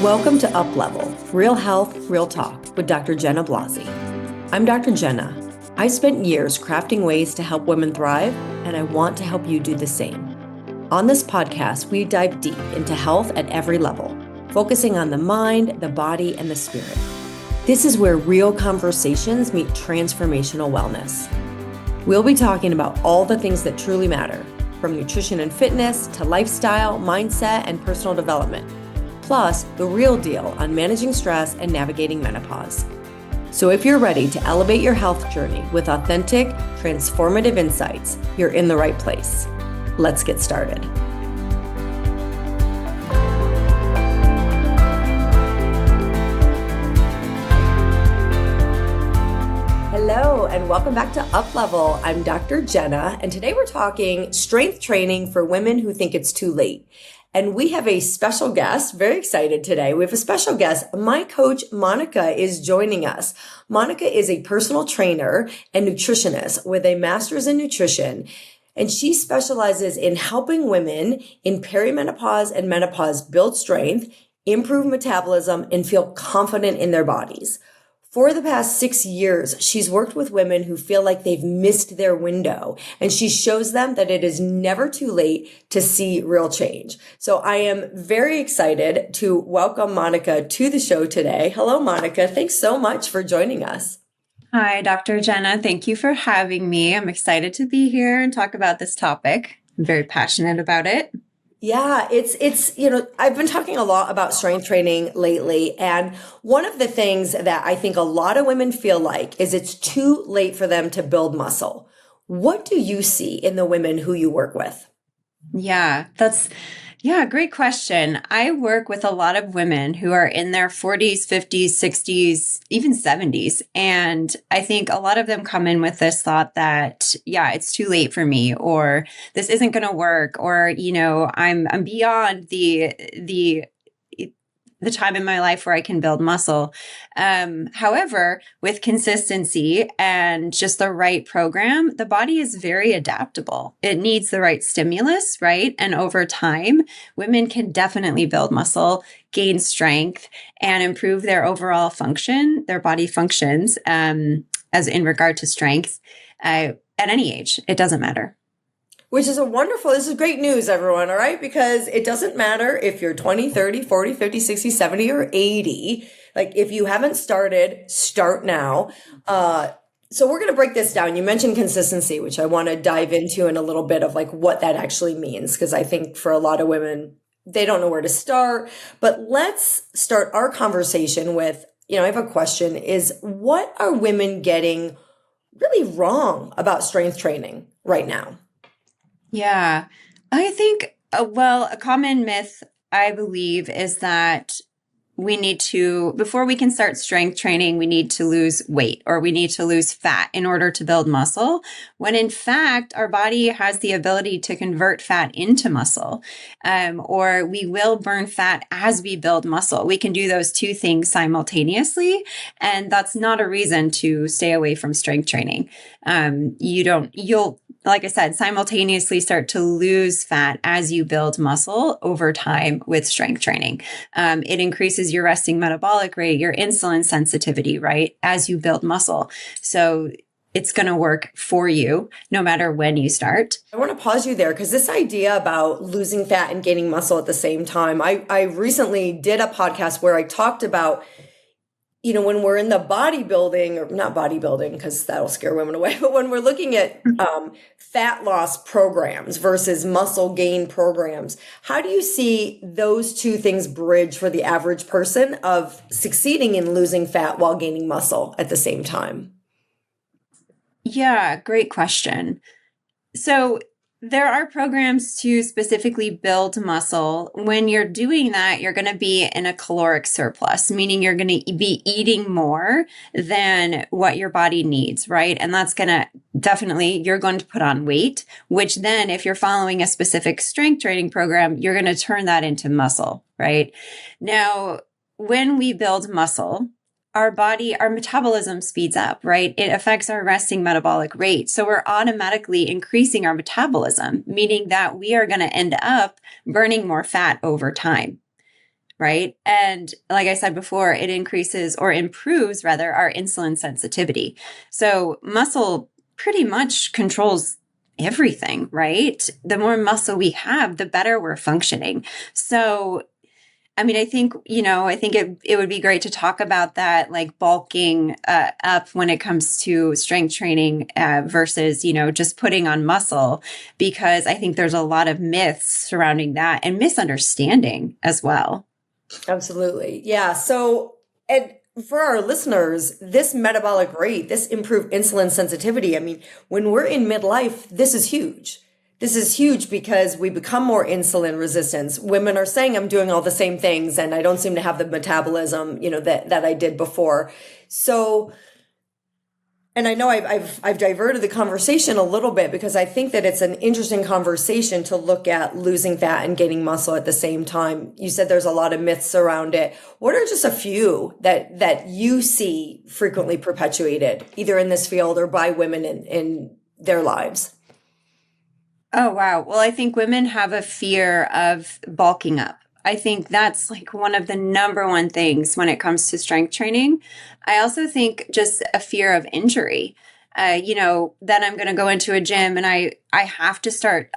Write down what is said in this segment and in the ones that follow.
Welcome to UPLEVEL, Real Health, Real Talk with Dr. Jenna Blasi. I'm Dr. Jenna. I spent years crafting ways to help women thrive, and I want to help you do the same. On this podcast, we dive deep into health at every level, focusing on the mind, the body, and the spirit. This is where real conversations meet transformational wellness. We'll be talking about all the things that truly matter, from nutrition and fitness to lifestyle, mindset, and personal development. Plus, the real deal on managing stress and navigating menopause. So if you're ready to elevate your health journey with authentic, transformative insights, you're in the right place. Let's get started. Hello, and welcome back to UPLEVEL. I'm Dr. Jenna, and today we're talking strength training for women who think it's too late. And we have a special guest, very excited today. We have a special guest. My coach, Monica, is joining us. Monica is a personal trainer and nutritionist with a master's in nutrition. And she specializes in helping women in perimenopause and menopause build strength, improve metabolism, and feel confident in their bodies. For the past 6 years, she's worked with women who feel like they've missed their window, and she shows them that it is never too late to see real change. So I am very excited to welcome Monica to the show today. Hello, Monica. Thanks so much for joining us. Hi, Dr. Jenna. Thank you for having me. I'm excited to be here and talk about this topic. I'm very passionate about it. Yeah, I've been talking a lot about strength training lately. And one of the things that I think a lot of women feel like is it's too late for them to build muscle. What do you see in the women who you work with? Great question. I work with a lot of women who are in their 40s, 50s, 60s, even 70s. And I think a lot of them come in with this thought that, it's too late for me, or this isn't going to work, or, I'm beyond the time in my life where I can build muscle. However, with consistency and just the right program, the body is very adaptable. It needs the right stimulus, right? And over time, women can definitely build muscle, gain strength, and improve their overall function, their body functions, as in regard to strength, at any age. It doesn't matter. Which is this is great news, everyone, all right? Because it doesn't matter if you're 20, 30, 40, 50, 60, 70, or 80. Like, if you haven't started, start now. So we're going to break this down. You mentioned consistency, which I want to dive into in a little bit of like what that actually means. Because I think for a lot of women, they don't know where to start. But let's start our conversation with, I have a question, is what are women getting really wrong about strength training right now? Yeah, I think, a common myth, I believe, is that before we can start strength training, we need to lose weight or we need to lose fat in order to build muscle, when in fact, our body has the ability to convert fat into muscle, or we will burn fat as we build muscle. We can do those two things simultaneously, and that's not a reason to stay away from strength training. You'll like I said, simultaneously start to lose fat as you build muscle over time with strength training. It increases your resting metabolic rate, your insulin sensitivity, right, as you build muscle. So it's going to work for you no matter when you start. I want to pause you there because this idea about losing fat and gaining muscle at the same time, I recently did a podcast where I talked about when we're in the bodybuilding, or not bodybuilding because that'll scare women away, but when we're looking at fat loss programs versus muscle gain programs, how do you see those two things bridge for the average person of succeeding in losing fat while gaining muscle at the same time? Yeah, great question. So there are programs to specifically build muscle. When you're doing that, you're going to be in a caloric surplus, meaning you're going to be eating more than what your body needs, right? And that's going to you're going to put on weight, which then if you're following a specific strength training program, you're going to turn that into muscle, right? Now, when we build muscle, our metabolism speeds up, right? It affects our resting metabolic rate. So we're automatically increasing our metabolism, meaning that we are going to end up burning more fat over time, right? And like I said before, it increases or improves rather our insulin sensitivity. So muscle pretty much controls everything, right? The more muscle we have, the better we're functioning. So I mean, I think it would be great to talk about that, like bulking up when it comes to strength training versus, just putting on muscle, because I think there's a lot of myths surrounding that and misunderstanding as well. Absolutely. Yeah. So, and for our listeners, this metabolic rate, this improved insulin sensitivity, I mean, when we're in midlife, this is huge. This is huge because we become more insulin resistant. Women are saying I'm doing all the same things and I don't seem to have the metabolism, that I did before. So, and I know I've diverted the conversation a little bit because I think that it's an interesting conversation to look at losing fat and gaining muscle at the same time. You said there's a lot of myths around it. What are just a few that you see frequently perpetuated, either in this field or by women in their lives? Oh, wow. Well, I think women have a fear of bulking up. I think that's like one of the number one things when it comes to strength training. I also think just a fear of injury. Then I'm going to go into a gym and I have to start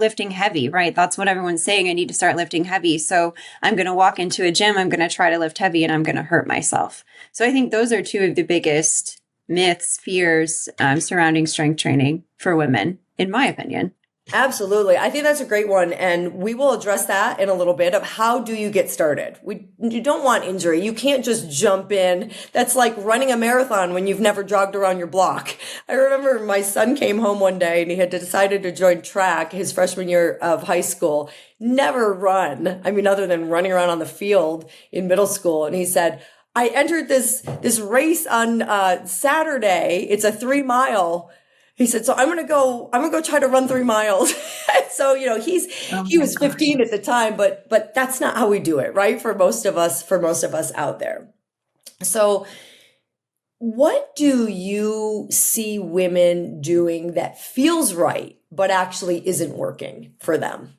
lifting heavy, right? That's what everyone's saying. I need to start lifting heavy. So I'm going to walk into a gym. I'm going to try to lift heavy and I'm going to hurt myself. So I think those are two of the biggest myths, fears surrounding strength training for women, in my opinion. Absolutely. I think that's a great one. And we will address that in a little bit of how do you get started? You don't want injury. You can't just jump in. That's like running a marathon when you've never jogged around your block. I remember my son came home one day and he had decided to join track his freshman year of high school. Never run. I mean, other than running around on the field in middle school. And he said, I entered this race on Saturday. It's a 3-mile. He said, so I'm going to go try to run 3 miles. So, he was 15 at the time, but that's not how we do it, right? For most of us out there. So what do you see women doing that feels right, but actually isn't working for them?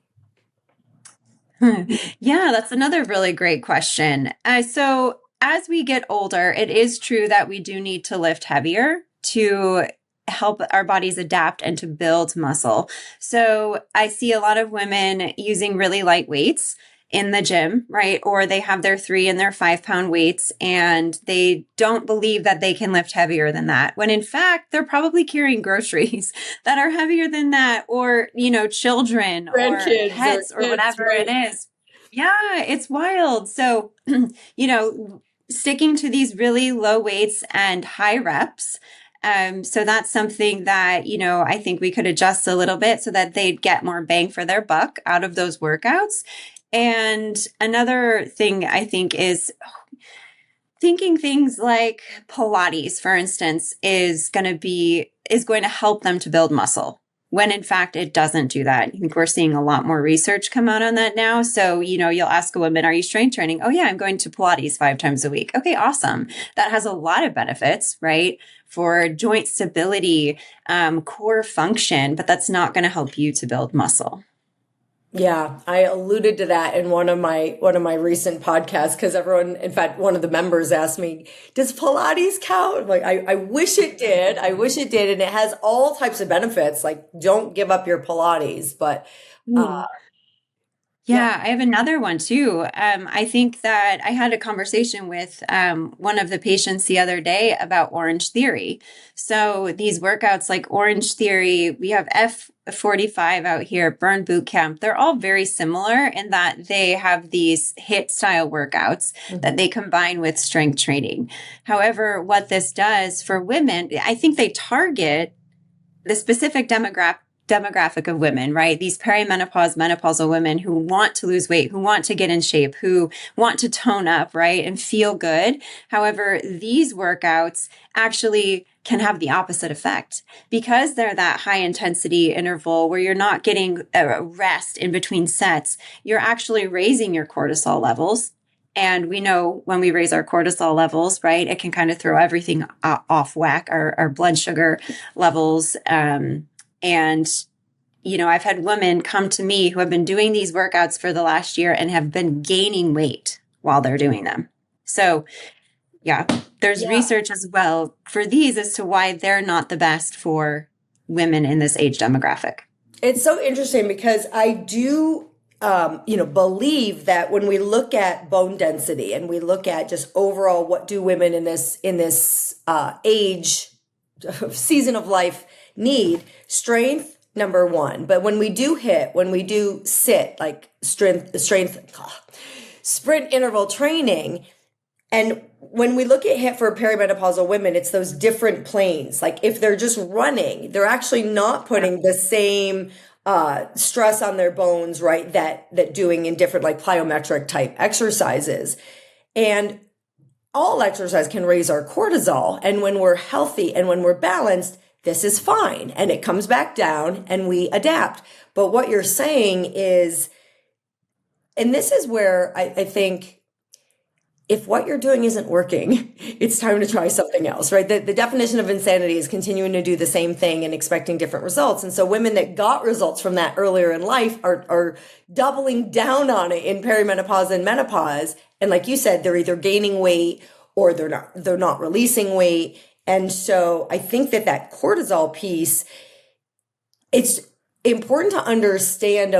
Yeah, that's another really great question. So as we get older, it is true that we do need to lift heavier to help our bodies adapt and to build muscle. So I see a lot of women using really light weights in the gym, right? Or they have their 3 and their 5-pound weights and they don't believe that they can lift heavier than that. When in fact, they're probably carrying groceries that are heavier than that, or, children or pets or whatever it is. Yeah, it's wild. So, sticking to these really low weights and high reps. So that's something that, I think we could adjust a little bit so that they'd get more bang for their buck out of those workouts. And another thing I think is thinking things like Pilates, for instance, is going to help them to build muscle. When in fact, it doesn't do that. I think we're seeing a lot more research come out on that now. So, you'll ask a woman, are you strength training? Oh yeah, I'm going to Pilates 5 times a week. Okay, awesome. That has a lot of benefits, right? For joint stability, core function, but that's not going to help you to build muscle. Yeah, I alluded to that in one of my recent podcasts because everyone, in fact, one of the members asked me, "Does Pilates count?" I'm like, I wish it did. I wish it did, and it has all types of benefits. Like, don't give up your Pilates, but Yeah, I have another one too. I think that I had a conversation with one of the patients the other day about Orange Theory. So these workouts like Orange Theory, we have F45 out here, Burn Boot Camp. They're all very similar in that they have these HIIT style workouts that they combine with strength training. However, what this does for women, I think they target the specific demographic of women, right? These perimenopause, menopausal women who want to lose weight, who want to get in shape, who want to tone up, right? And feel good. However, these workouts actually can have the opposite effect because they're that high intensity interval where you're not getting a rest in between sets. You're actually raising your cortisol levels. And we know when we raise our cortisol levels, right, it can kind of throw everything off whack, our blood sugar levels, and I've had women come to me who have been doing these workouts for the last year and have been gaining weight while they're doing them. So yeah, there's Yeah. research as well for these as to why they're not the best for women in this age demographic. It's so interesting because I do, believe that when we look at bone density and we look at just overall what do women in this age season of life need, strength number one. But when we do sit like sprint interval training, and when we look at HIIT for perimenopausal women, it's those different planes. Like if they're just running, they're actually not putting the same stress on their bones, right? That doing in different like plyometric type exercises. And all exercise can raise our cortisol. And when we're healthy and when we're balanced, this is fine. And it comes back down and we adapt. But what you're saying is, and this is where I think, if what you're doing isn't working, it's time to try something else, right? The definition of insanity is continuing to do the same thing and expecting different results. And so women that got results from that earlier in life are doubling down on it in perimenopause and menopause. And like you said, they're either gaining weight or they're not releasing weight. And so I think that cortisol piece, it's important to understanding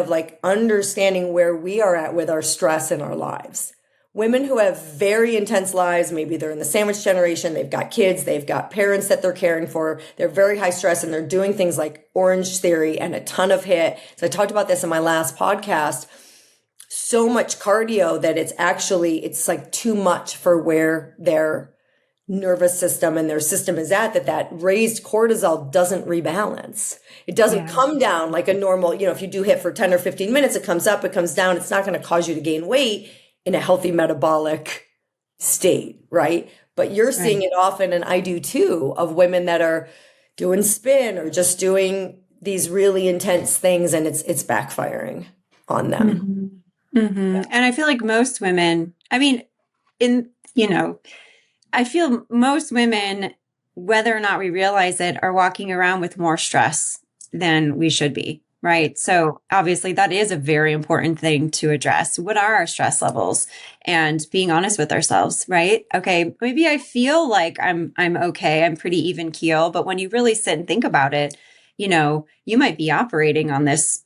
where we are at with our stress in our lives. Women who have very intense lives, maybe they're in the sandwich generation, they've got kids, they've got parents that they're caring for, they're very high stress and they're doing things like Orange Theory and a ton of HIIT. So I talked about this in my last podcast. So much cardio that it's like too much for where their nervous system and their system is at, that raised cortisol doesn't rebalance. It doesn't come down like a normal, if you do HIIT for 10 or 15 minutes, it comes up, it comes down. It's not going to cause you to gain weight in a healthy metabolic state, right? But you're seeing it often, and I do too, of women that are doing spin or just doing these really intense things, and it's backfiring on them. And I feel like most women, I feel most women, whether or not we realize it, are walking around with more stress than we should be. Right. So obviously that is a very important thing to address. What are our stress levels? And being honest with ourselves, right? Okay, maybe I feel like I'm okay. I'm pretty even keel, but when you really sit and think about it, you might be operating on this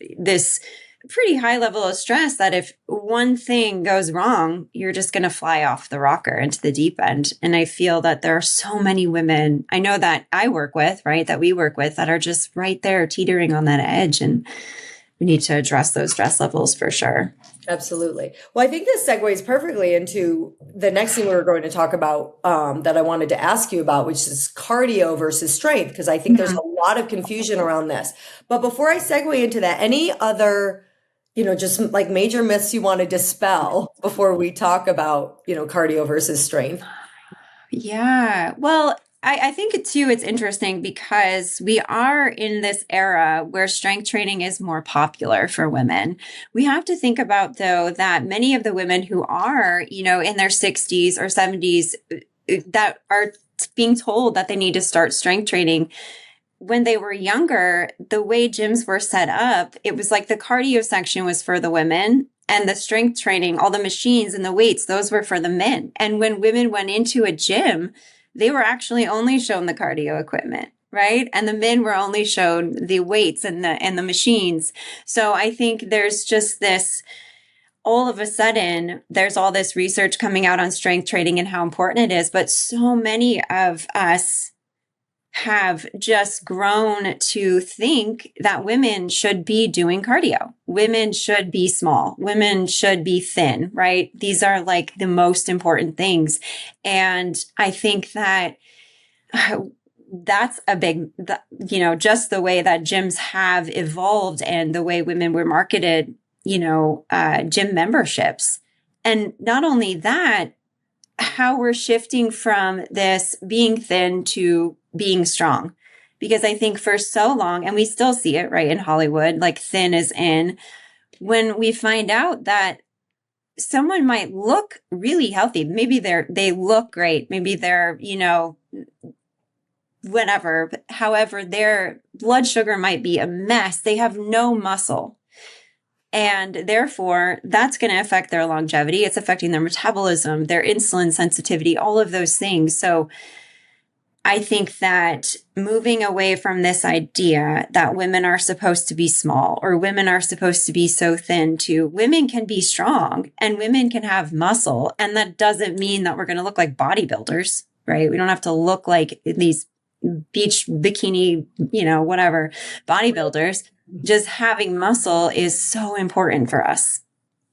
pretty high level of stress that if one thing goes wrong, you're just going to fly off the rocker into the deep end. And I feel that there are so many women I know that I work with, right, that we work with, that are just right there teetering on that edge. And we need to address those stress levels for sure. Absolutely. Well, I think this segues perfectly into the next thing we were going to talk about that I wanted to ask you about, which is cardio versus strength, because I think there's a lot of confusion around this. But before I segue into that, any other just like major myths you want to dispel before we talk about, cardio versus strength? Yeah. Well, I think too, it's interesting because we are in this era where strength training is more popular for women. We have to think about, though, that many of the women who are, in their 60s or 70s that are being told that they need to start strength training, when they were younger, the way gyms were set up, it was like the cardio section was for the women and the strength training, all the machines and the weights, those were for the men. And when women went into a gym, they were actually only shown the cardio equipment, right? And the men were only shown the weights and the machines. So I think there's just this, all of a sudden, there's all this research coming out on strength training and how important it is. But so many of us have just grown to think that women should be doing cardio. Women should be small. Women should be thin, right? These are like the most important things. And I think that that's a big, just the way that gyms have evolved and the way women were marketed, gym memberships. And not only that, how we're shifting from this being thin to being strong. Because I think for so long, and we still see it right in Hollywood, like thin is in, when we find out that someone might look really healthy. Maybe they look great. Maybe they're, whatever. However, their blood sugar might be a mess. They have no muscle. And therefore, that's going to affect their longevity. It's affecting their metabolism, their insulin sensitivity, all of those things. So I think that moving away from this idea that women are supposed to be small or women are supposed to be so thin to women can be strong and women can have muscle. And that doesn't mean that we're going to look like bodybuilders, right? We don't have to look like these beach bikini, whatever bodybuilders. Just having muscle is so important for us.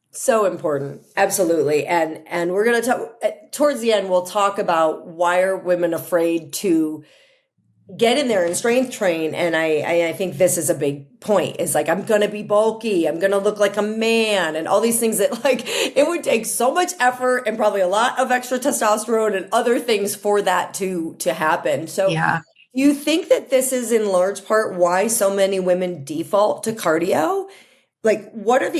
So important. Absolutely. And we're going to talk towards the end, we'll talk about why are women afraid to get in there and strength train. And I think this is a big point. It's like, I'm going to be bulky. I'm going to look like a man and all these things that like, it would take so much effort and probably a lot of extra testosterone and other things for that to happen. So yeah. You think that this is in large part why so many women default to cardio? Like, what are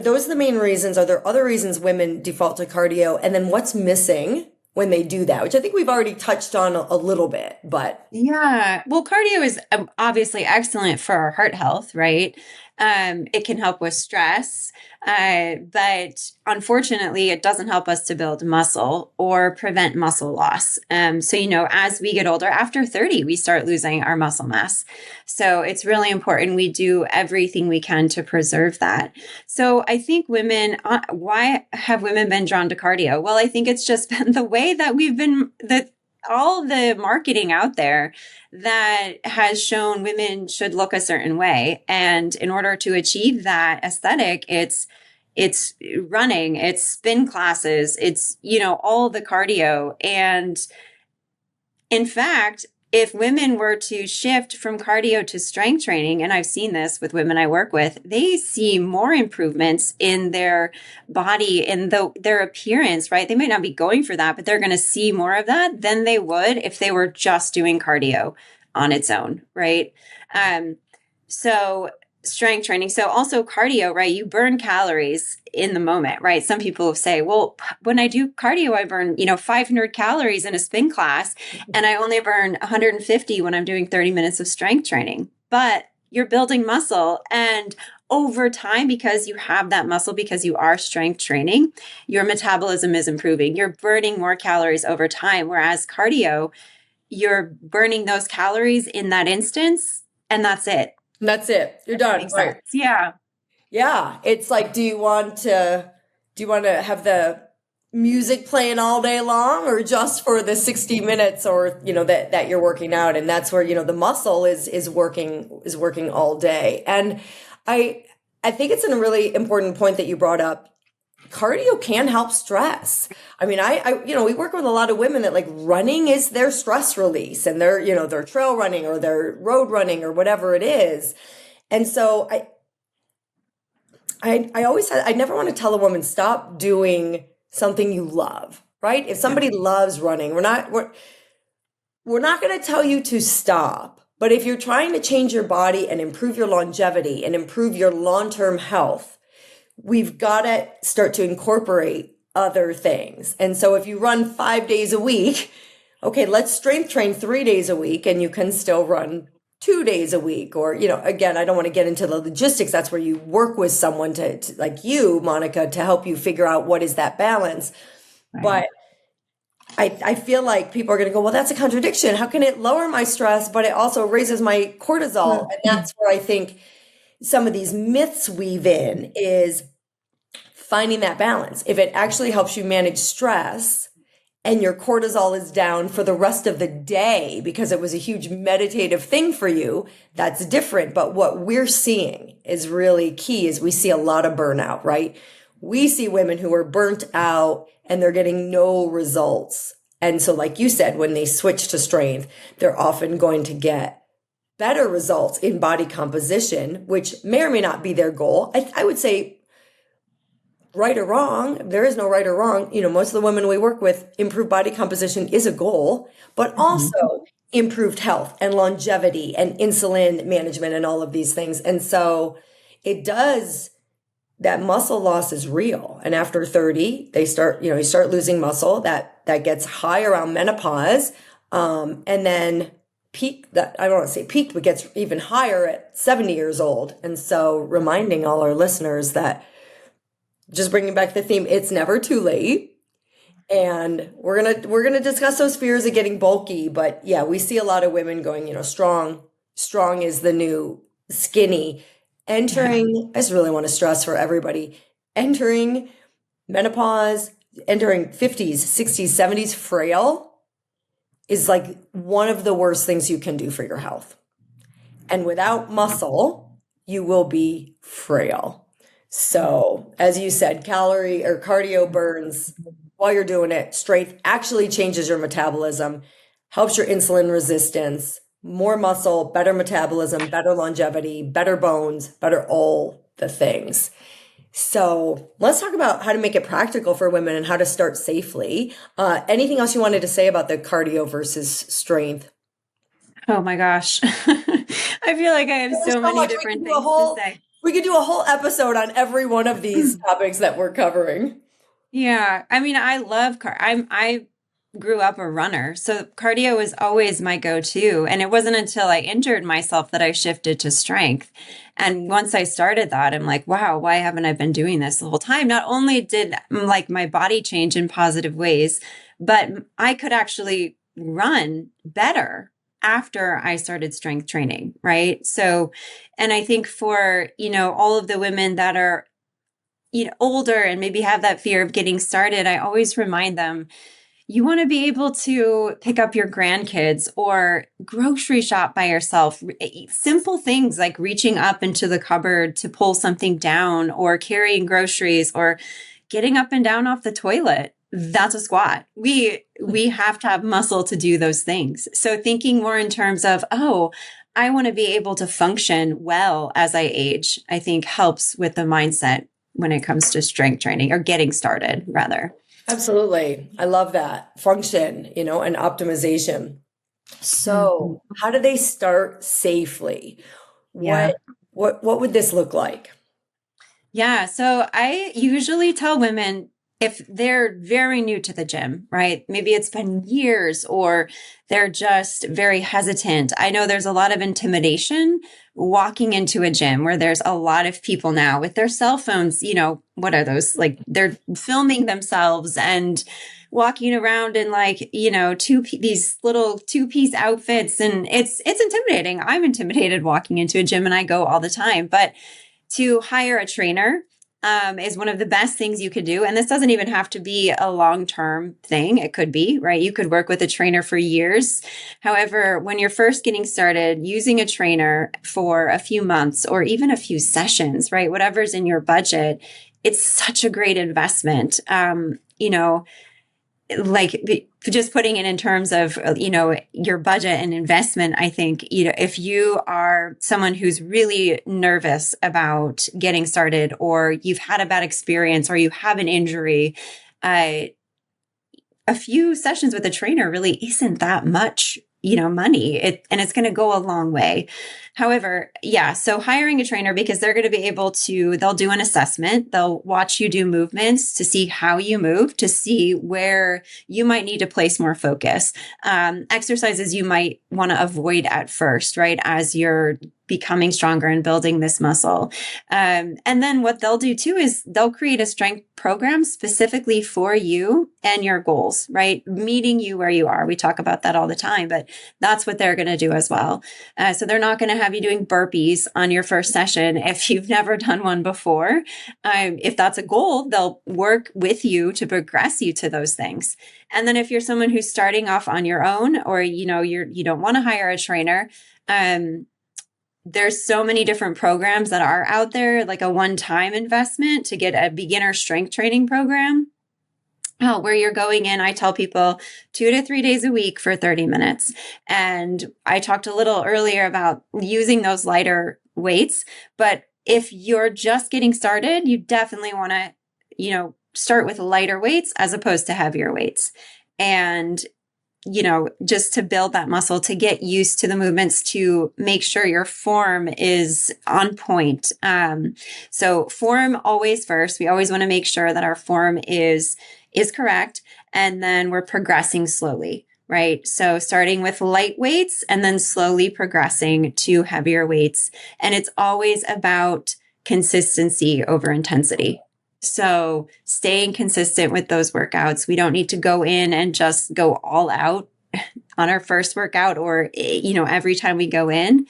those the main reasons? Are there other reasons women default to cardio? And then what's missing when they do that, which I think we've already touched on a little bit, but. Yeah. Well, cardio is obviously excellent for our heart health, right? It can help with stress, but unfortunately, it doesn't help us to build muscle or prevent muscle loss. So, as we get older, after 30, we start losing our muscle mass. So it's really important we do everything we can to preserve that. So I think why have women been drawn to cardio? Well, I think it's just been the way that all the marketing out there that has shown women should look a certain way. And in order to achieve that aesthetic, it's running, it's spin classes, it's, all the cardio. And in fact, if women were to shift from cardio to strength training, and I've seen this with women I work with, they see more improvements in their body and their appearance, right? They might not be going for that, but they're going to see more of that than they would if they were just doing cardio on its own, right? So strength training. So also cardio, right? You burn calories in the moment, right? Some people say, well, when I do cardio, I burn, 500 calories in a spin class and I only burn 150 when I'm doing 30 minutes of strength training. But you're building muscle and over time, because you have that muscle, because you are strength training, your metabolism is improving. You're burning more calories over time. Whereas cardio, you're burning those calories in that instance and that's it. That's it. You're done. Right. Yeah. Yeah. It's like, do you want to have the music playing all day long or just for the 60 minutes or, that you're working out? And that's where, the muscle is working all day. And I think it's a really important point that you brought up. Cardio can help stress. I mean, we work with a lot of women that like running is their stress release and they're trail running or they're road running or whatever it is. And so I always said, I never want to tell a woman, stop doing something you love, right? If somebody loves running, we're not going to tell you to stop. But if you're trying to change your body and improve your longevity and improve your long-term health, we've got to start to incorporate other things. And so if you run 5 days a week, okay, let's strength train 3 days a week and you can still run 2 days a week. Or, again, I don't want to get into the logistics. That's where you work with someone to like you, Monica, to help you figure out what is that balance. Right. But I feel like people are going to go, well, that's a contradiction. How can it lower my stress, but it also raises my cortisol? Mm-hmm. And that's where I think some of these myths weave in is finding that balance. If it actually helps you manage stress and your cortisol is down for the rest of the day because it was a huge meditative thing for you, that's different. But what we're seeing is really key is we see a lot of burnout, right? We see women who are burnt out and they're getting no results. And so like you said, when they switch to strength, they're often going to get better results in body composition, which may or may not be their goal. I would say right or wrong, there is no right or wrong. Most of the women we work with, improved body composition is a goal, but also improved health and longevity and insulin management and all of these things. And so that muscle loss is real. And after 30, you start losing muscle that gets high around menopause. And then peak that I don't want to say peaked, but gets even higher at 70 years old. And so reminding all our listeners that just bringing back the theme, it's never too late. And we're gonna discuss those fears of getting bulky, but yeah, we see a lot of women going, strong is the new skinny. Yeah. Entering, I just really want to stress for everybody, entering menopause, entering 50s, 60s, 70s, frail is like one of the worst things you can do for your health. And without muscle, you will be frail. So, as you said, calorie or cardio burns while you're doing it. Strength actually changes your metabolism, helps your insulin resistance, more muscle, better metabolism, better longevity, better bones, better all the things. So, let's talk about how to make it practical for women and how to start safely. Anything else you wanted to say about the cardio versus strength? Oh my gosh. I feel like I have There's so so many much different things to say. we could do a whole episode on every one of these topics that we're covering. Yeah. I mean, I love I grew up a runner, so cardio was always my go-to. And it wasn't until I injured myself that I shifted to strength. And once I started that, I'm like, wow, why haven't I been doing this the whole time? Not only did like my body change in positive ways, but I could actually run better after I started strength training, right? So, and I think for, all of the women that are older and maybe have that fear of getting started, I always remind them, you want to be able to pick up your grandkids or grocery shop by yourself. Simple things like reaching up into the cupboard to pull something down, or carrying groceries, or getting up and down off the toilet. That's a squat. We have to have muscle to do those things. So thinking more in terms of, oh, I want to be able to function well as I age, I think helps with the mindset when it comes to strength training, or getting started rather. Absolutely. I love that. Function, and optimization. Mhm. So, how do they start safely? What Yeah. what would this look like? Yeah. So I usually tell women, if they're very new to the gym, right? Maybe it's been years, or they're just very hesitant. I know there's a lot of intimidation walking into a gym where there's a lot of people now with their cell phones. What are those? Like, they're filming themselves and walking around in, like, these little two-piece outfits. And it's intimidating. I'm intimidated walking into a gym, and I go all the time, but to hire a trainer is one of the best things you could do. And this doesn't even have to be a long-term thing. It could be, right? You could work with a trainer for years. However, when you're first getting started, using a trainer for a few months or even a few sessions, right? Whatever's in your budget, it's such a great investment. Like, just putting it in terms of, your budget and investment, I think, if you are someone who's really nervous about getting started, or you've had a bad experience, or you have an injury, uh, a few sessions with a trainer really isn't that much, money. And it's going to go a long way. However, yeah, so hiring a trainer, because they're going to be able to, they'll do an assessment, they'll watch you do movements to see how you move, to see where you might need to place more focus, exercises you might want to avoid at first, right? As you're becoming stronger and building this muscle. And then what they'll do too is they'll create a strength program specifically for you and your goals, right? Meeting you where you are. We talk about that all the time, but that's what they're going to do as well. So they're not going to have you doing burpees on your first session if you've never done one before. If that's a goal, they'll work with you to progress you to those things. And then if you're someone who's starting off on your own, or you don't want to hire a trainer, there's so many different programs that are out there, like a one-time investment to get a beginner strength training program. Where you're going in, I tell people 2 to 3 days a week for 30 minutes. And I talked a little earlier about using those lighter weights, but if you're just getting started, you definitely want to, start with lighter weights as opposed to heavier weights. And just to build that muscle, to get used to the movements, to make sure your form is on point. So form always first. We always want to make sure that our form is correct. And then we're progressing slowly. right? So starting with light weights and then slowly progressing to heavier weights. And it's always about consistency over intensity. So staying consistent with those workouts. We don't need to go in and just go all out on our first workout or, every time we go in.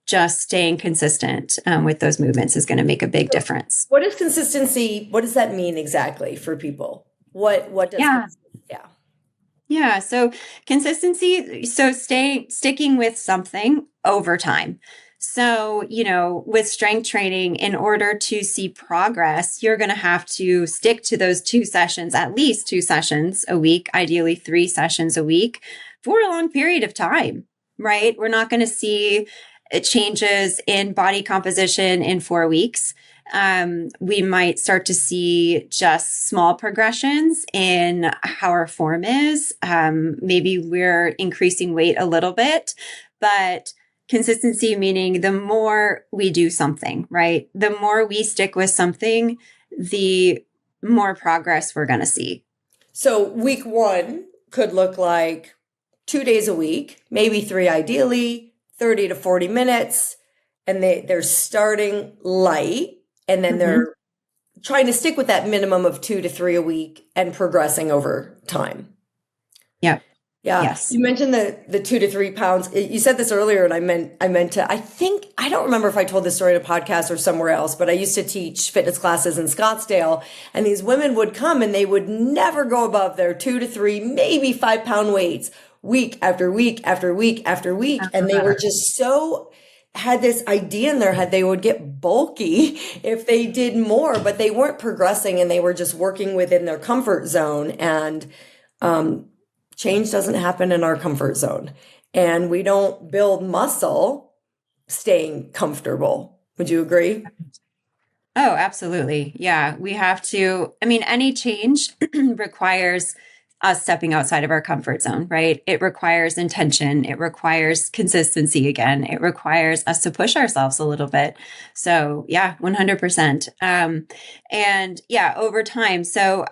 Just staying consistent with those movements is going to make a big difference. What is consistency? What does that mean exactly for people? What does Yeah. So consistency, so sticking with something over time. So, with strength training, in order to see progress, you're going to have to stick to those 2 sessions, at least 2 sessions a week, ideally 3 sessions a week for a long period of time, right? We're not going to see changes in body composition in 4 weeks. We might start to see just small progressions in how our form is. Maybe we're increasing weight a little bit, but consistency meaning the more we do something, right? The more we stick with something, the more progress we're going to see. So week 1 could look like 2 days a week, maybe 3 ideally, 30 to 40 minutes, and they're starting light, and then they're trying to stick with that minimum of 2 to 3 a week and progressing over time. Yeah. Yeah. Yes. You mentioned the 2 to 3 pounds. You said this earlier, and I meant to, I don't remember if I told this story in a podcast or somewhere else, but I used to teach fitness classes in Scottsdale, and these women would come and they would never go above their 2 to 3, maybe 5-pound weights week after week after week after week. And they were just had this idea in their head they would get bulky if they did more, but they weren't progressing and they were just working within their comfort zone. And change doesn't happen in our comfort zone. And we don't build muscle staying comfortable. Would you agree? Oh, absolutely. Yeah. We have to, any change requires us stepping outside of our comfort zone, right? It requires intention. It requires consistency again. It requires us to push ourselves a little bit. So yeah, 100%. And yeah, over time. So,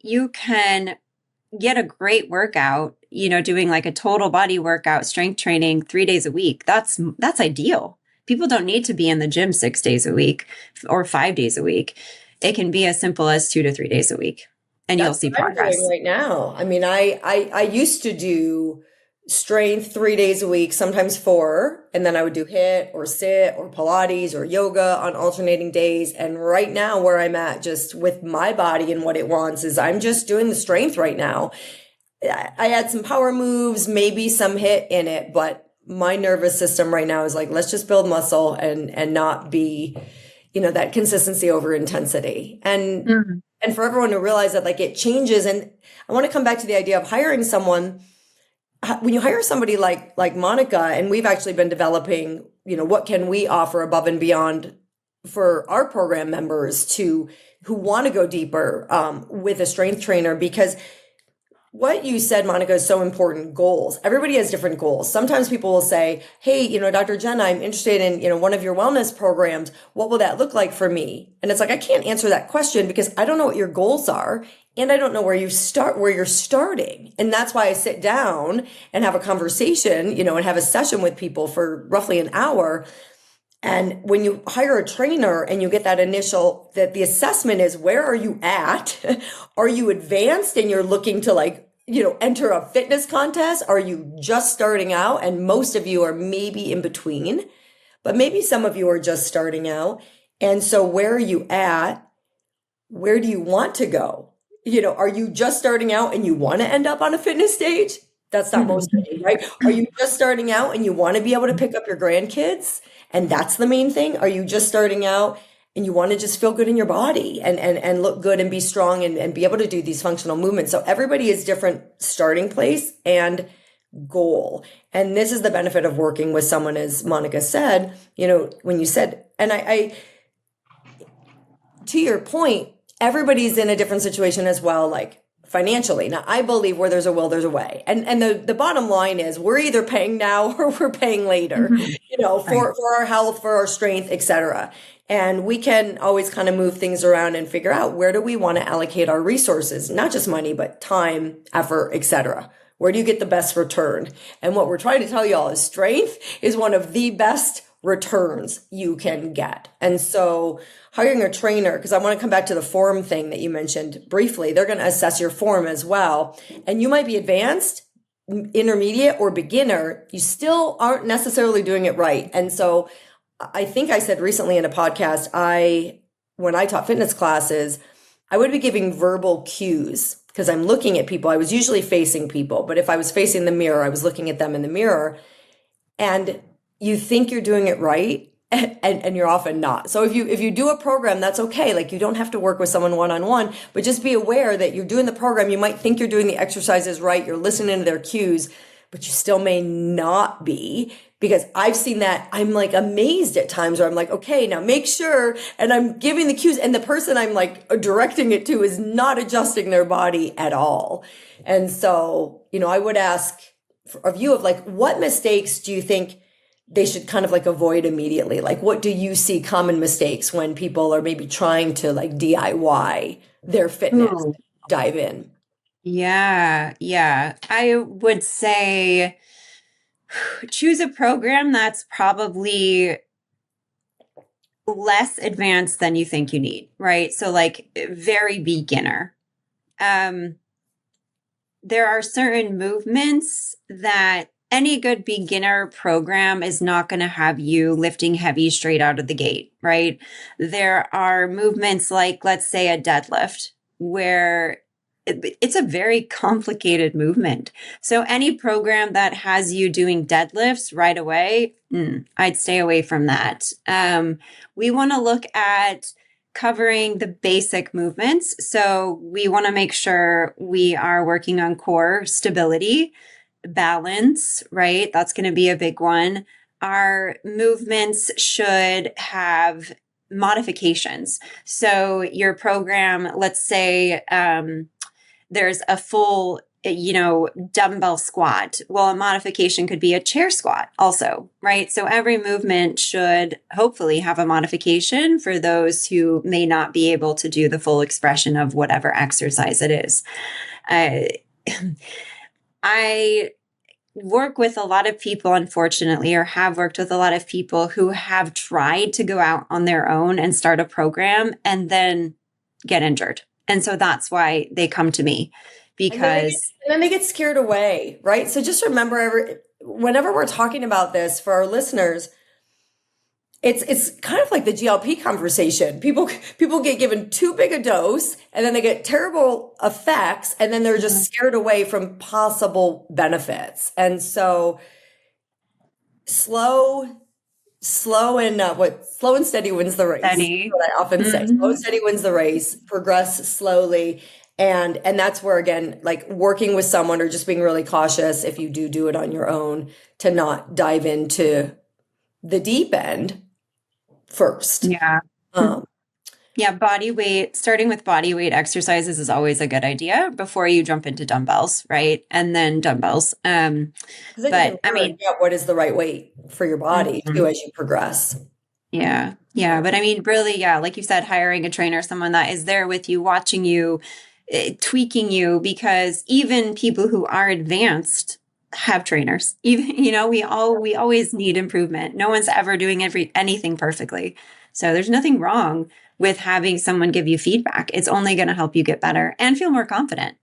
you can get a great workout, doing like a total body workout, strength training 3 days a week. That's ideal. People don't need to be in the gym 6 days a week or 5 days a week. It can be as simple as 2 to 3 days a week. And you'll see progress. I'm doing right now. I used to do strength 3 days a week, sometimes 4, and then I would do HIIT or sit or Pilates or yoga on alternating days. And right now where I'm at just with my body and what it wants is I'm just doing the strength right now. I add some power moves, maybe some HIIT in it, but my nervous system right now is like, let's just build muscle and not be, that consistency over intensity. And for everyone to realize that like it changes. And I want to come back to the idea of hiring someone. When you hire somebody like Monica, and we've actually been developing, what can we offer above and beyond for our program members who want to go deeper with a strength trainer, because what you said, Monica, is so important. Goals. Everybody has different goals. Sometimes people will say, hey, Dr. Jenna, I'm interested in, one of your wellness programs. What will that look like for me? And it's like, I can't answer that question because I don't know what your goals are. And I don't know where you're starting. And that's why I sit down and have a conversation, and have a session with people for roughly an hour. And when you hire a trainer and you get that the assessment is, where are you at? Are you advanced and you're looking to enter a fitness contest? Are you just starting out? And most of you are maybe in between, but maybe some of you are just starting out. And so where are you at? Where do you want to go? Are you just starting out and you want to end up on a fitness stage? That's not most of you, right? Are you just starting out and you want to be able to pick up your grandkids? And that's the main thing. Are you just starting out and you want to just feel good in your body and look good and be strong and be able to do these functional movements? So everybody is different starting place and goal. And this is the benefit of working with someone, as Monica said, when you said, and I to your point, everybody's in a different situation as well, like financially. Now, I believe where there's a will, there's a way. And the bottom line is we're either paying now or we're paying later, for our health, for our strength, et cetera. And we can always kind of move things around and figure out where do we want to allocate our resources, not just money, but time, effort, et cetera. Where do you get the best return? And what we're trying to tell y'all is strength is one of the best returns you can get. And so hiring a trainer, because I want to come back to the form thing that you mentioned briefly, they're going to assess your form as well. And you might be advanced, intermediate, or beginner. You still aren't necessarily doing it right. And so I think I said recently in a podcast, when I taught fitness classes, I would be giving verbal cues because I'm looking at people. I was usually facing people, but if I was facing the mirror, I was looking at them in the mirror, and you think you're doing it right, and you're often not. So if you do a program, that's okay. Like, you don't have to work with someone one-on-one, but just be aware that you're doing the program. You might think you're doing the exercises right. You're listening to their cues, but you still may not be, because I've seen that. I'm like amazed at times where I'm like, okay, now make sure, and I'm giving the cues, and the person I'm like directing it to is not adjusting their body at all. And so, I would ask of you of like, what mistakes do you think they should kind of like avoid immediately? Like, what do you see common mistakes when people are maybe trying to like DIY their fitness, dive in? Yeah. I would say choose a program that's probably less advanced than you think you need, right? So like very beginner. There are certain movements that any good beginner program is not going to have you lifting heavy straight out of the gate, right? There are movements like, let's say, a deadlift, where it's a very complicated movement. So any program that has you doing deadlifts right away, I'd stay away from that. We want to look at covering the basic movements. So we want to make sure we are working on core stability, balance, right? That's going to be a big one. Our movements should have modifications. So your program, let's say, there's a full, dumbbell squat. Well, a modification could be a chair squat also, right? So every movement should hopefully have a modification for those who may not be able to do the full expression of whatever exercise it is. I work with a lot of people, unfortunately, or have worked with a lot of people who have tried to go out on their own and start a program and then get injured. And so that's why they come to me, because and then they get scared away, right? So just remember, whenever we're talking about this for our listeners, it's kind of like the GLP conversation. People get given too big a dose, and then they get terrible effects, and then they're just scared away from possible benefits. And so slow and steady wins the race. Steady. What I often say, slow and steady wins the race. Progress slowly. And that's where, again, like working with someone or just being really cautious if you do it on your own, to not dive into the deep end first. Yeah. Body weight, starting with body weight exercises is always a good idea before you jump into dumbbells, right? And then dumbbells. But I mean, what is the right weight for your body too as you progress? Yeah. But I mean, really, like you said, hiring a trainer, someone that is there with you, watching you, tweaking you, because even people who are advanced have trainers. Even, we always need improvement. No one's ever doing anything perfectly. So there's nothing wrong with having someone give you feedback. It's only going to help you get better and feel more confident.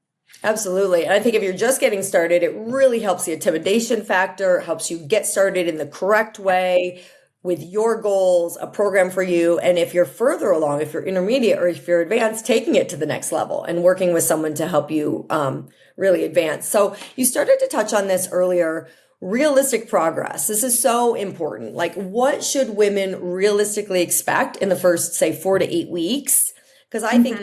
Absolutely. And I think if you're just getting started, it really helps the intimidation factor, helps you get started in the correct way with your goals, a program for you. And if you're further along, if you're intermediate or if you're advanced, taking it to the next level and working with someone to help you really advance. So you started to touch on this earlier. Realistic progress. This is so important. Like, what should women realistically expect in the first, say, 4 to 8 weeks? Because I think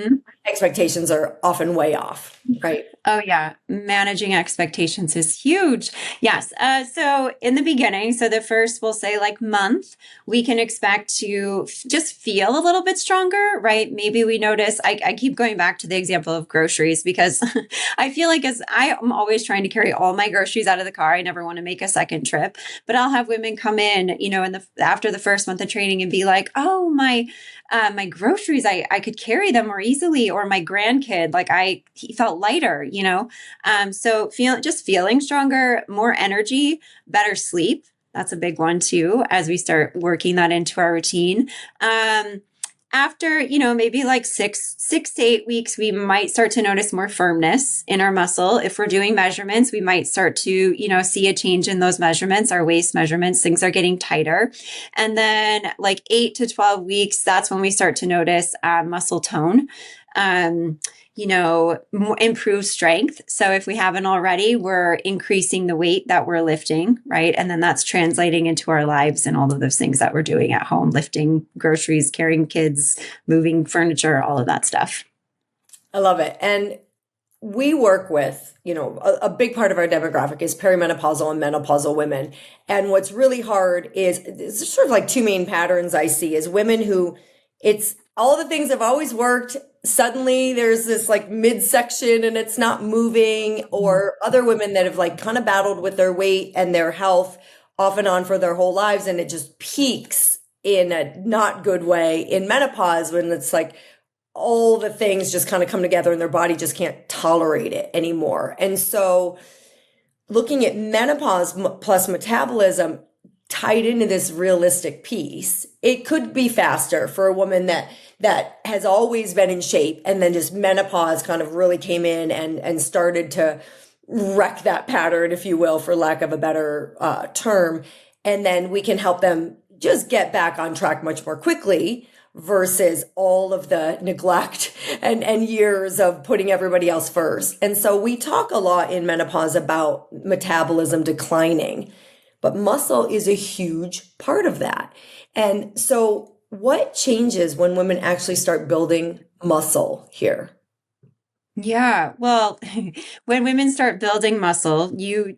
expectations are often way off, right? Oh, yeah. Managing expectations is huge. Yes. So in the beginning, so the first, we'll say like month, we can expect to just feel a little bit stronger, right? Maybe we notice, I keep going back to the example of groceries, because I feel like as I am always trying to carry all my groceries out of the car, I never want to make a second trip, but I'll have women come in, after the first month of training and be like, oh, my groceries, I could carry them more easily, or my grandkid, like he felt lighter, so feeling stronger, more energy, better sleep. That's a big one too, as we start working that into our routine. After, maybe like 6 to 8 weeks, we might start to notice more firmness in our muscle. If we're doing measurements, we might start to, see a change in those measurements, our waist measurements, things are getting tighter. And then like 8 to 12 weeks, that's when we start to notice muscle tone. Improve strength. So if we haven't already, we're increasing the weight that we're lifting, right? And then that's translating into our lives and all of those things that we're doing at home, lifting groceries, carrying kids, moving furniture, all of that stuff. I love it. And we work with, a big part of our demographic is perimenopausal and menopausal women. And what's really hard is it's sort of like two main patterns I see is women who it's all the things have always worked. Suddenly there's this like midsection and it's not moving, or other women that have like kind of battled with their weight and their health off and on for their whole lives. And it just peaks in a not good way in menopause when it's like all the things just kind of come together and their body just can't tolerate it anymore. And so looking at menopause plus metabolism tied into this realistic piece, it could be faster for a woman that has always been in shape and then just menopause kind of really came in and started to wreck that pattern, if you will, for lack of a better term. And then we can help them just get back on track much more quickly versus all of the neglect and years of putting everybody else first. And so we talk a lot in menopause about metabolism declining, but muscle is a huge part of that. And so what changes when women actually start building muscle here? Yeah, well, when women start building muscle, you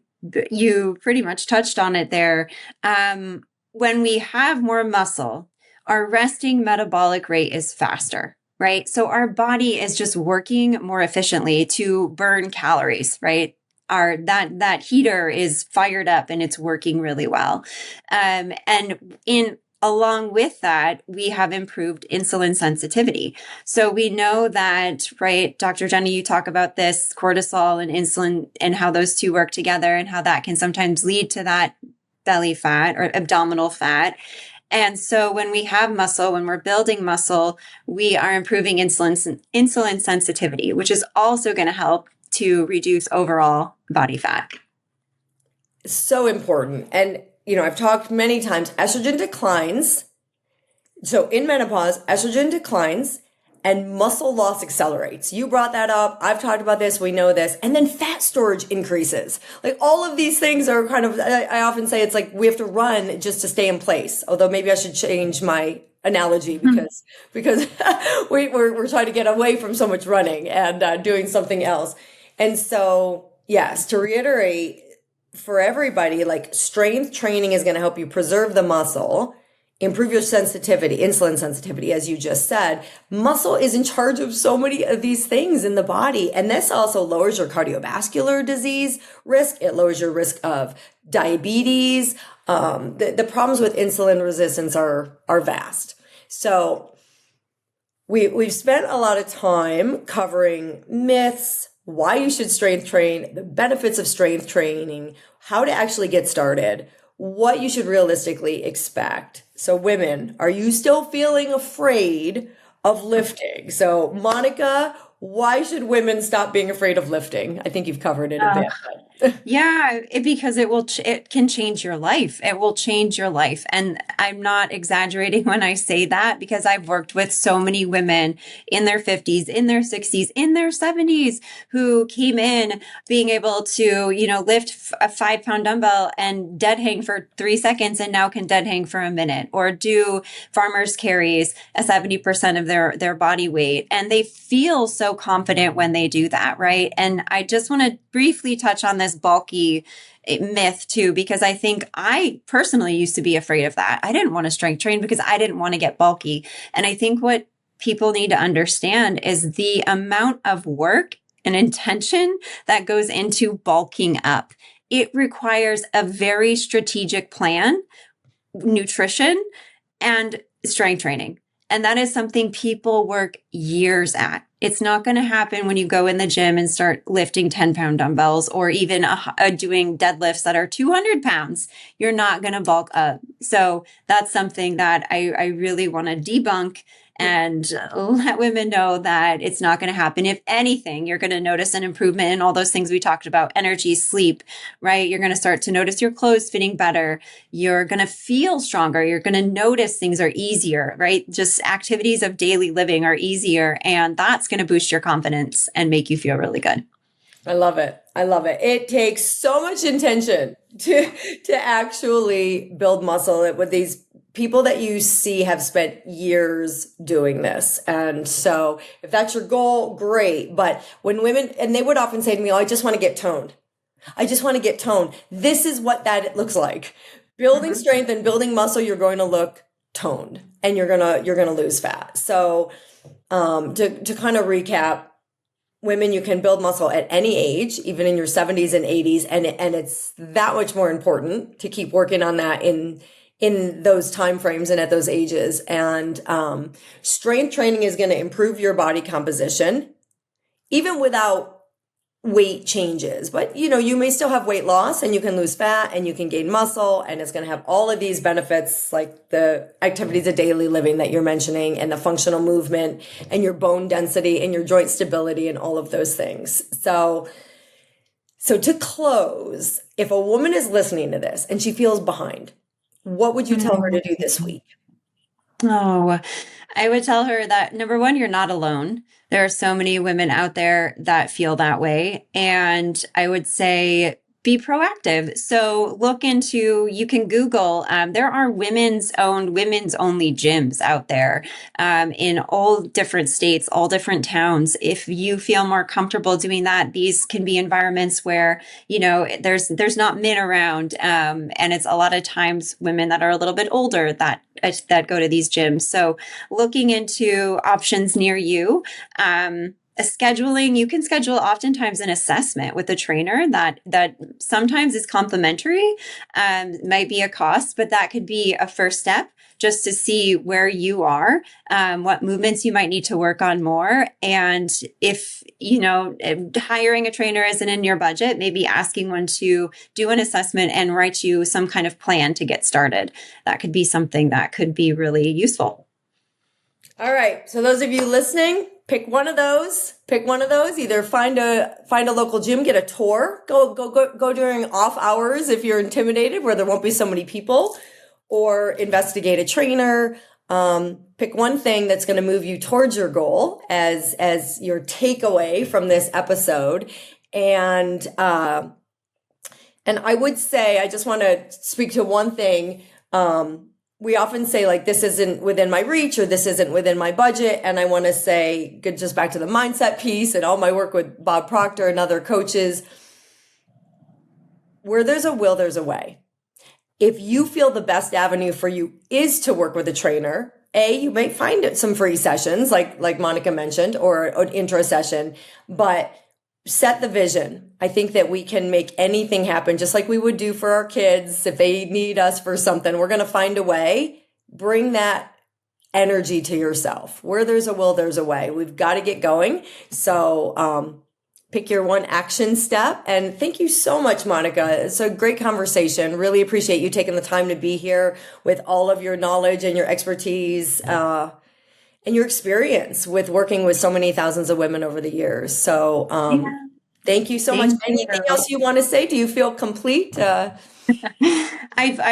pretty much touched on it there. When we have more muscle, our resting metabolic rate is faster, right? So our body is just working more efficiently to burn calories, right? That heater is fired up and it's working really well. And along with that, we have improved insulin sensitivity. So we know that, right, Dr. Jenna, you talk about this cortisol and insulin and how those two work together and how that can sometimes lead to that belly fat or abdominal fat. And so when we have muscle, when we're building muscle, we are improving insulin sensitivity, which is also going to help to reduce overall body fat. So important. And, I've talked many times, estrogen declines. So in menopause, estrogen declines and muscle loss accelerates. You brought that up. I've talked about this. We know this. And then fat storage increases. Like all of these things are kind of, I often say it's like we have to run just to stay in place. Although maybe I should change my analogy because we're trying to get away from so much running and doing something else. And so, yes, to reiterate for everybody, like strength training is going to help you preserve the muscle, improve your sensitivity, insulin sensitivity, as you just said. Muscle is in charge of so many of these things in the body. And this also lowers your cardiovascular disease risk. It lowers your risk of diabetes. The problems with insulin resistance are vast. So we've spent a lot of time covering myths, why you should strength train, the benefits of strength training, how to actually get started, what you should realistically expect. So women, are you still feeling afraid of lifting? So Monica, why should women stop being afraid of lifting? I think you've covered it a bit. Yeah, because it can change your life. It will change your life. And I'm not exaggerating when I say that because I've worked with so many women in their 50s, in their 60s, in their 70s who came in being able to, lift a 5-pound dumbbell and dead hang for 3 seconds and now can dead hang for a minute, or do farmers carries at 70% of their body weight. And they feel so confident when they do that, right? And I just want to briefly touch on this bulky myth too, because I think I personally used to be afraid of that. I didn't want to strength train because I didn't want to get bulky. And I think what people need to understand is the amount of work and intention that goes into bulking up. It requires a very strategic plan, nutrition, and strength training. And that is something people work years at. It's not going to happen when you go in the gym and start lifting 10-pound dumbbells or even doing deadlifts that are 200 pounds. You're not going to bulk up. So that's something that I really want to debunk and let women know that it's not going to happen. If anything, you're going to notice an improvement in all those things we talked about: energy, sleep, right? You're going to start to notice your clothes fitting better. You're going to feel stronger. You're going to notice things are easier, right? Just activities of daily living are easier. And that's going to boost your confidence and make you feel really good. I love it. I love it. It takes so much intention to actually build muscle with these people that you see have spent years doing this. And so if that's your goal, great. But when women, and they would often say to me, oh, I just want to get toned. I just want to get toned. This is what that looks like. Building strength and building muscle, you're going to look toned and you're going to lose fat. So, to kind of recap, women, you can build muscle at any age, even in your 70s and 80s. And it's that much more important to keep working on that in those time frames and at those ages. And strength training is going to improve your body composition, even without weight changes. But, you may still have weight loss and you can lose fat and you can gain muscle, and it's going to have all of these benefits, like the activities of daily living that you're mentioning and the functional movement and your bone density and your joint stability and all of those things. So to close, if a woman is listening to this and she feels behind, what would you tell her to do this week? Oh, I would tell her that, number one, you're not alone. There are so many women out there that feel that way. And I would say, be proactive. So you can Google, there are women's only gyms out there, in all different states, all different towns. If you feel more comfortable doing that, these can be environments where, there's not men around. And it's a lot of times women that are a little bit older that go to these gyms. So looking into options near you, scheduling, you can schedule oftentimes an assessment with a trainer that sometimes is complimentary, might be a cost, but that could be a first step just to see where you are, what movements you might need to work on more. And if, hiring a trainer isn't in your budget, maybe asking one to do an assessment and write you some kind of plan to get started. That could be something that could be really useful. All right. So those of you listening, pick one of those. Either find a local gym, get a tour, go during off hours if you're intimidated, where there won't be so many people, or investigate a trainer. Pick one thing that's going to move you towards your goal as your takeaway from this episode. And I would say, I just want to speak to one thing. We often say, like, this isn't within my reach or this isn't within my budget. And I want to say, just back to the mindset piece and all my work with Bob Proctor and other coaches, where there's a will, there's a way. If you feel the best avenue for you is to work with a trainer, you might find some free sessions like Monica mentioned, or an intro session, but set the vision. I think that we can make anything happen, just like we would do for our kids. If they need us for something, we're going to find a way. Bring that energy to yourself. Where there's a will, there's a way. We've got to get going. So pick your one action step. And thank you so much, Monica. It's a great conversation. Really appreciate you taking the time to be here with all of your knowledge and your expertise, and your experience with working with so many thousands of women over the years. So thank you so much. Anything else you want to say? Do you feel complete? I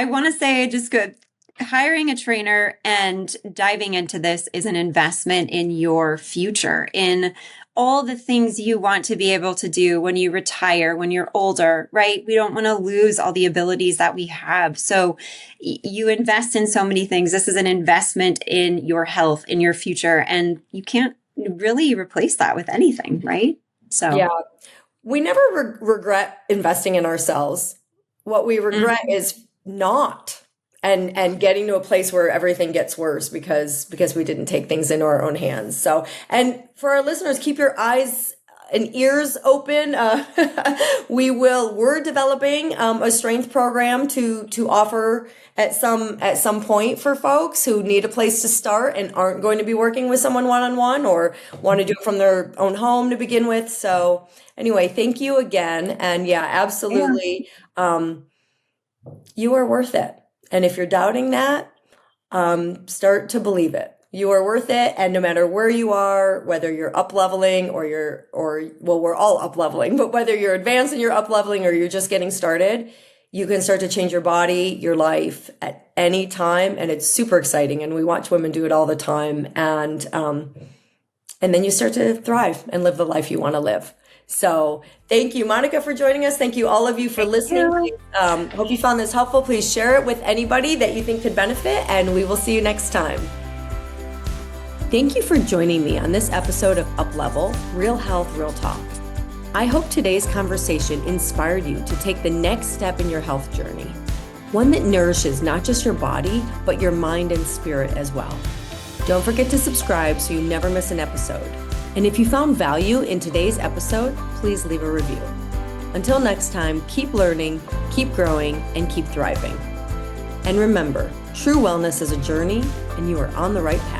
want to say just good. Hiring a trainer and diving into this is an investment in your future, in all the things you want to be able to do when you retire, when you're older, right? We don't want to lose all the abilities that we have. So you invest in so many things. This is an investment in your health, in your future, and you can't really replace that with anything, right? So yeah, we never regret investing in ourselves. What we regret is not. And getting to a place where everything gets worse because we didn't take things into our own hands. So, and for our listeners, keep your eyes and ears open. We're developing a strength program to offer at some point for folks who need a place to start and aren't going to be working with someone one-on-one or want to do it from their own home to begin with. So anyway, thank you again. And yeah, absolutely. You are worth it. And if you're doubting that, start to believe it. You are worth it. And no matter where you are, whether you're up leveling well, we're all up leveling, but whether you're advanced and you're up leveling or you're just getting started, you can start to change your body, your life at any time. And it's super exciting. And we watch women do it all the time. And then you start to thrive and live the life you want to live. So thank you, Monica, for joining us. Thank you, all of you, for listening. Hope you found this helpful. Please share it with anybody that you think could benefit, and we will see you next time. Thank you for joining me on this episode of UPLEVEL, Real Health, Real Talk. I hope today's conversation inspired you to take the next step in your health journey, one that nourishes not just your body, but your mind and spirit as well. Don't forget to subscribe so you never miss an episode. And if you found value in today's episode, please leave a review. Until next time, keep learning, keep growing, and keep thriving. And remember, true wellness is a journey, and you are on the right path.